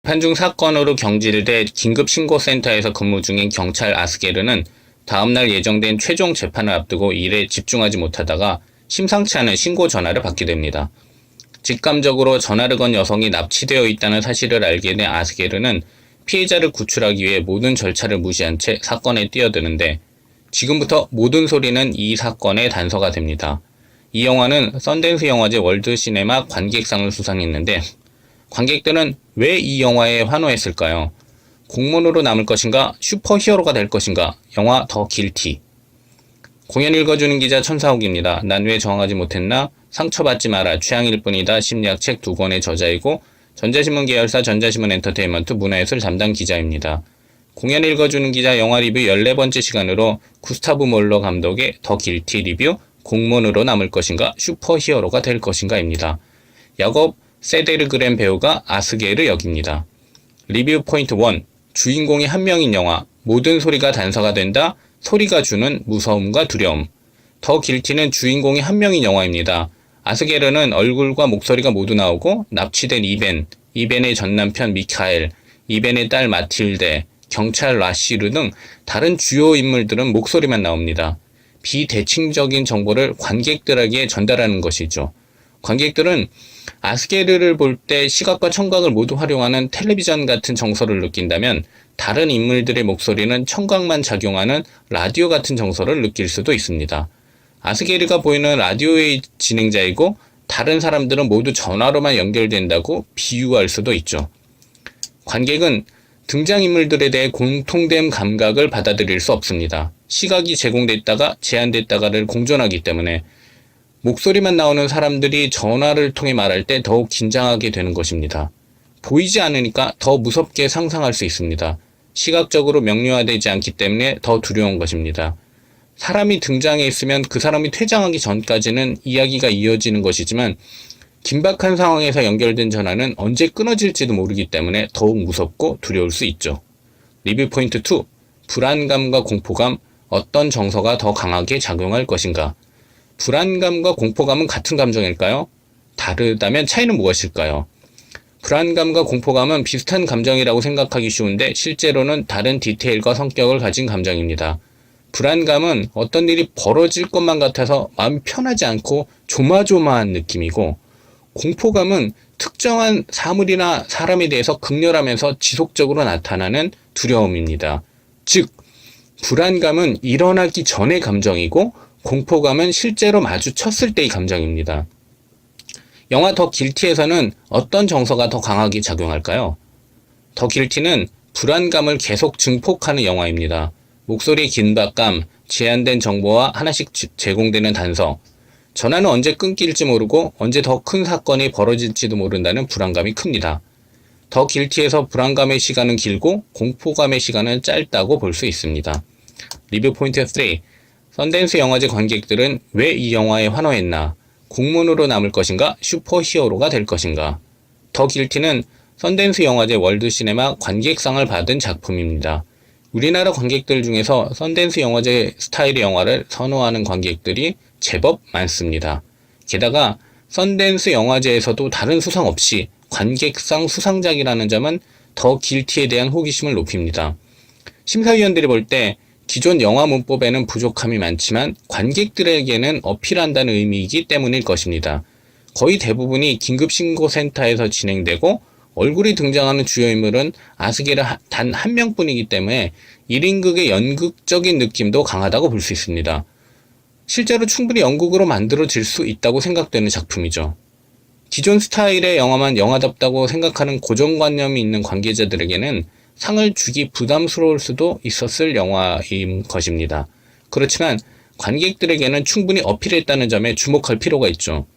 재판 중 사건으로 경질돼 긴급신고센터에서 근무 중인 경찰 아스게르는 다음날 예정된 최종 재판을 앞두고 일에 집중하지 못하다가 심상치 않은 신고 전화를 받게 됩니다. 직감적으로 전화를 건 여성이 납치되어 있다는 사실을 알게 된 아스게르는 피해자를 구출하기 위해 모든 절차를 무시한 채 사건에 뛰어드는데 지금부터 모든 소리는 이 사건의 단서가 됩니다. 이 영화는 썬댄스 영화제 월드시네마 관객상을 수상했는데 관객들은 왜 이 영화에 환호했을까요? 공문으로 남을 것인가? 슈퍼히어로가 될 것인가? 영화 더 길티. 공연 읽어주는 기자 천사옥입니다. 난 왜 정하지 못했나? 상처받지 마라. 취향일 뿐이다. 심리학 책 2권의 저자이고 전자신문 계열사 전자신문 엔터테인먼트 문화예술 담당 기자입니다. 공연 읽어주는 기자 영화 리뷰 14번째 시간으로 구스타브 몰러 감독의 더 길티 리뷰 공문으로 남을 것인가? 슈퍼히어로가 될 것인가입니다. 야곱 세데르그렌 배우가 아스게르 역입니다. 리뷰 포인트 1. 주인공이 한 명인 영화. 모든 소리가 단서가 된다. 소리가 주는 무서움과 두려움. 더 길티는 주인공이 한 명인 영화입니다. 아스게르는 얼굴과 목소리가 모두 나오고 납치된 이벤의 전남편 미카엘, 이벤의 딸 마틸데, 경찰 라시르 등 다른 주요 인물들은 목소리만 나옵니다. 비대칭적인 정보를 관객들에게 전달하는 것이죠. 관객들은 아스게르를 볼 때 시각과 청각을 모두 활용하는 텔레비전 같은 정서를 느낀다면 다른 인물들의 목소리는 청각만 작용하는 라디오 같은 정서를 느낄 수도 있습니다. 아스게르가 보이는 라디오의 진행자이고 다른 사람들은 모두 전화로만 연결된다고 비유할 수도 있죠. 관객은 등장인물들에 대해 공통된 감각을 받아들일 수 없습니다. 시각이 제공됐다가 제한됐다가를 공존하기 때문에 목소리만 나오는 사람들이 전화를 통해 말할 때 더욱 긴장하게 되는 것입니다. 보이지 않으니까 더 무섭게 상상할 수 있습니다. 시각적으로 명료화되지 않기 때문에 더 두려운 것입니다. 사람이 등장해 있으면 그 사람이 퇴장하기 전까지는 이야기가 이어지는 것이지만 긴박한 상황에서 연결된 전화는 언제 끊어질지도 모르기 때문에 더욱 무섭고 두려울 수 있죠. 리뷰 포인트 2. 불안감과 공포감, 어떤 정서가 더 강하게 작용할 것인가? 불안감과 공포감은 같은 감정일까요? 다르다면 차이는 무엇일까요? 불안감과 공포감은 비슷한 감정이라고 생각하기 쉬운데 실제로는 다른 디테일과 성격을 가진 감정입니다. 불안감은 어떤 일이 벌어질 것만 같아서 마음이 편하지 않고 조마조마한 느낌이고 공포감은 특정한 사물이나 사람에 대해서 극렬하면서 지속적으로 나타나는 두려움입니다. 즉, 불안감은 일어나기 전의 감정이고 공포감은 실제로 마주쳤을 때의 감정입니다. 영화 더 길티에서는 어떤 정서가 더 강하게 작용할까요? 더 길티는 불안감을 계속 증폭하는 영화입니다. 목소리의 긴박감, 제한된 정보와 하나씩 제공되는 단서, 전화는 언제 끊길지 모르고 언제 더 큰 사건이 벌어질지도 모른다는 불안감이 큽니다. 더 길티에서 불안감의 시간은 길고 공포감의 시간은 짧다고 볼 수 있습니다. 리뷰 포인트 3. 썬댄스 영화제 관객들은 왜 이 영화에 환호했나? 공문으로 남을 것인가? 슈퍼히어로가 될 것인가? 더 길티는 썬댄스 영화제 월드시네마 관객상을 받은 작품입니다. 우리나라 관객들 중에서 썬댄스 영화제 스타일의 영화를 선호하는 관객들이 제법 많습니다. 게다가 썬댄스 영화제에서도 다른 수상 없이 관객상 수상작이라는 점은 더 길티에 대한 호기심을 높입니다. 심사위원들이 볼 때 기존 영화 문법에는 부족함이 많지만 관객들에게는 어필한다는 의미이기 때문일 것입니다. 거의 대부분이 긴급신고센터에서 진행되고 얼굴이 등장하는 주요 인물은 아스게르 단 한 명뿐이기 때문에 1인극의 연극적인 느낌도 강하다고 볼 수 있습니다. 실제로 충분히 연극으로 만들어질 수 있다고 생각되는 작품이죠. 기존 스타일의 영화만 영화답다고 생각하는 고정관념이 있는 관계자들에게는 상을 주기 부담스러울 수도 있었을 영화인 것입니다. 그렇지만 관객들에게는 충분히 어필했다는 점에 주목할 필요가 있죠.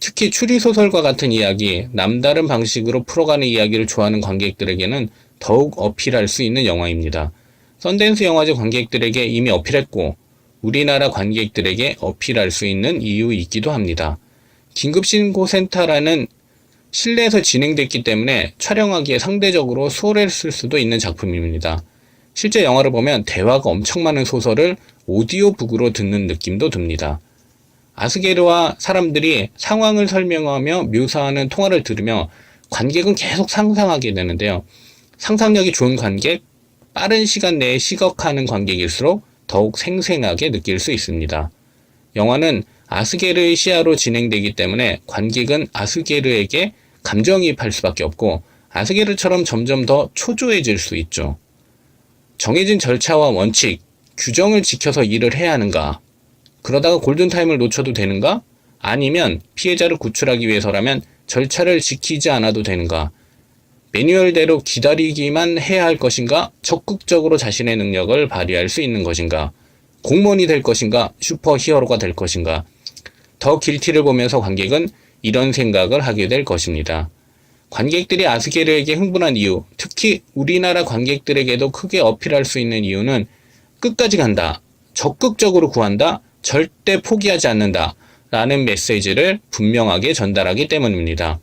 특히 추리소설과 같은 이야기, 남다른 방식으로 풀어가는 이야기를 좋아하는 관객들에게는 더욱 어필할 수 있는 영화입니다. 썬댄스 영화제 관객들에게 이미 어필했고 우리나라 관객들에게 어필할 수 있는 이유이기도 합니다. 긴급신고센터라는 실내에서 진행됐기 때문에 촬영하기에 상대적으로 수월했을 수도 있는 작품입니다. 실제 영화를 보면 대화가 엄청 많은 소설을 오디오북으로 듣는 느낌도 듭니다. 아스게르와 사람들이 상황을 설명하며 묘사하는 통화를 들으며 관객은 계속 상상하게 되는데요. 상상력이 좋은 관객, 빠른 시간 내에 시각하는 관객일수록 더욱 생생하게 느낄 수 있습니다. 영화는 아스게르의 시야로 진행되기 때문에 관객은 아스게르에게 감정이입할 수밖에 없고 아스게르처럼 점점 더 초조해질 수 있죠. 정해진 절차와 원칙, 규정을 지켜서 일을 해야 하는가? 그러다가 골든타임을 놓쳐도 되는가? 아니면 피해자를 구출하기 위해서라면 절차를 지키지 않아도 되는가? 매뉴얼대로 기다리기만 해야 할 것인가? 적극적으로 자신의 능력을 발휘할 수 있는 것인가? 공무원이 될 것인가? 슈퍼히어로가 될 것인가? 더 길티를 보면서 관객은 이런 생각을 하게 될 것입니다. 관객들이 아스게르에게 흥분한 이유, 특히 우리나라 관객들에게도 크게 어필할 수 있는 이유는 끝까지 간다, 적극적으로 구한다, 절대 포기하지 않는다 라는 메시지를 분명하게 전달하기 때문입니다.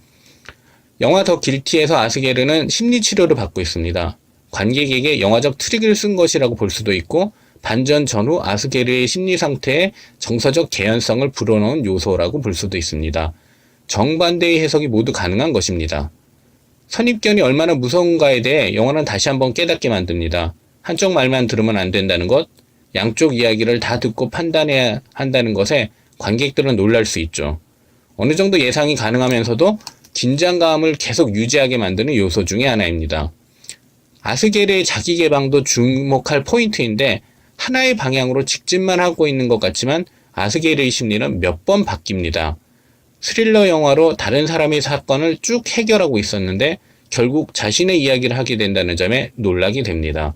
영화 더 길티에서 아스게르는 심리치료를 받고 있습니다. 관객에게 영화적 트릭을 쓴 것이라고 볼 수도 있고 반전 전후 아스게르의 심리 상태에 정서적 개연성을 불어넣은 요소라고 볼 수도 있습니다. 정반대의 해석이 모두 가능한 것입니다. 선입견이 얼마나 무서운가에 대해 영화는 다시 한번 깨닫게 만듭니다. 한쪽 말만 들으면 안 된다는 것, 양쪽 이야기를 다 듣고 판단해야 한다는 것에 관객들은 놀랄 수 있죠. 어느 정도 예상이 가능하면서도 긴장감을 계속 유지하게 만드는 요소 중에 하나입니다. 아스게르의 자기 개방도 주목할 포인트인데 하나의 방향으로 직진만 하고 있는 것 같지만 아스게르의 심리는 몇 번 바뀝니다. 스릴러 영화로 다른 사람의 사건을 쭉 해결하고 있었는데 결국 자신의 이야기를 하게 된다는 점에 놀라게 됩니다.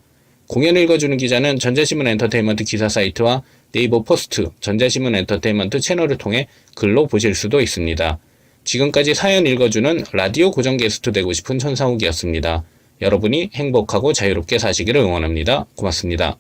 공연을 읽어주는 기자는 전자신문 엔터테인먼트 기사 사이트와 네이버 포스트, 전자신문 엔터테인먼트 채널을 통해 글로 보실 수도 있습니다. 지금까지 사연 읽어주는 라디오 고정 게스트 되고 싶은 천상욱이었습니다. 여러분이 행복하고 자유롭게 사시기를 응원합니다. 고맙습니다.